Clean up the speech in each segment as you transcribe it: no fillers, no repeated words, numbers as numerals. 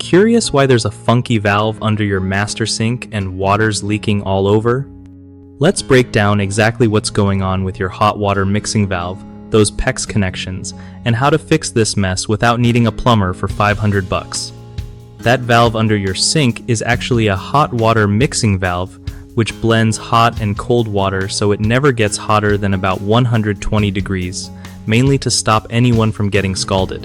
Curious why there's a funky valve under your master sink and water's leaking all over? Let's break down exactly what's going on with your hot water mixing valve, those PEX connections, and how to fix this mess without needing a plumber for $500. That valve under your sink is actually a hot water mixing valve, which blends hot and cold water so it never gets hotter than about 120 degrees, mainly to stop anyone from getting scalded.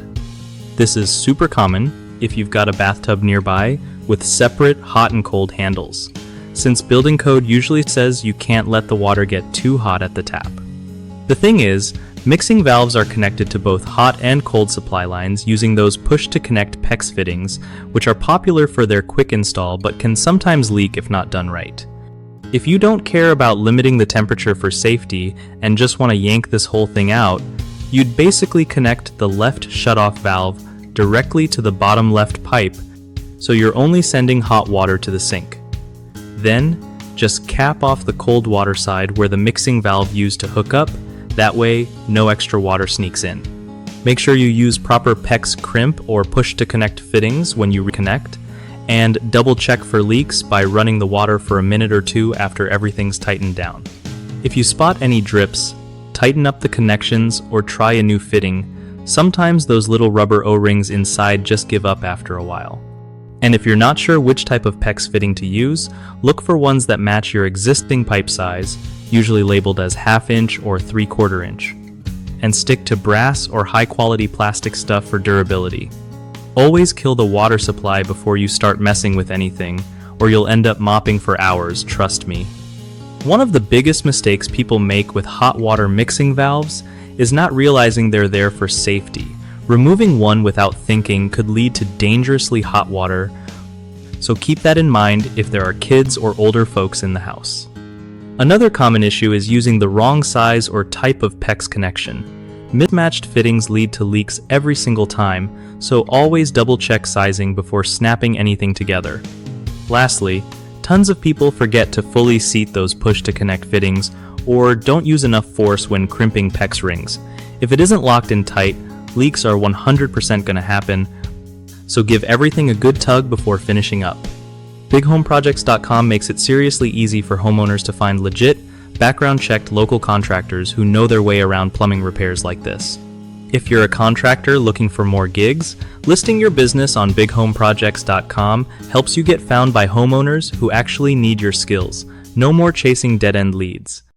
This is super common if you've got a bathtub nearby with separate hot and cold handles, since building code usually says you can't let the water get too hot at the tap. The thing is, mixing valves are connected to both hot and cold supply lines using those push-to-connect PEX fittings, which are popular for their quick install but can sometimes leak if not done right. If you don't care about limiting the temperature for safety and just want to yank this whole thing out, you'd basically connect the left shutoff valve directly to the bottom left pipe, so you're only sending hot water to the sink. Then, just cap off the cold water side where the mixing valve used to hook up. That way, no extra water sneaks in. Make sure you use proper PEX crimp or push-to-connect fittings when you reconnect, and double check for leaks by running the water for a minute or two after everything's tightened down. If you spot any drips, tighten up the connections or try a new fitting. Sometimes those little rubber O-rings inside just give up after a while. And if you're not sure which type of PEX fitting to use, look for ones that match your existing pipe size, usually labeled as 1/2 inch or 3/4 inch. And stick to brass or high-quality plastic stuff for durability. Always kill the water supply before you start messing with anything, or you'll end up mopping for hours, trust me. One of the biggest mistakes people make with hot water mixing valves is not realizing they're there for safety. Removing one without thinking could lead to dangerously hot water, so keep that in mind if there are kids or older folks in the house. Another common issue is using the wrong size or type of PEX connection. Mismatched fittings lead to leaks every single time, so always double check sizing before snapping anything together. Lastly, tons of people forget to fully seat those push-to-connect fittings or don't use enough force when crimping PEX rings. If it isn't locked in tight, leaks are 100% going to happen, so give everything a good tug before finishing up. BigHomeProjects.com makes it seriously easy for homeowners to find legit, background-checked local contractors who know their way around plumbing repairs like this. If you're a contractor looking for more gigs, listing your business on BigHomeProjects.com helps you get found by homeowners who actually need your skills. No more chasing dead-end leads.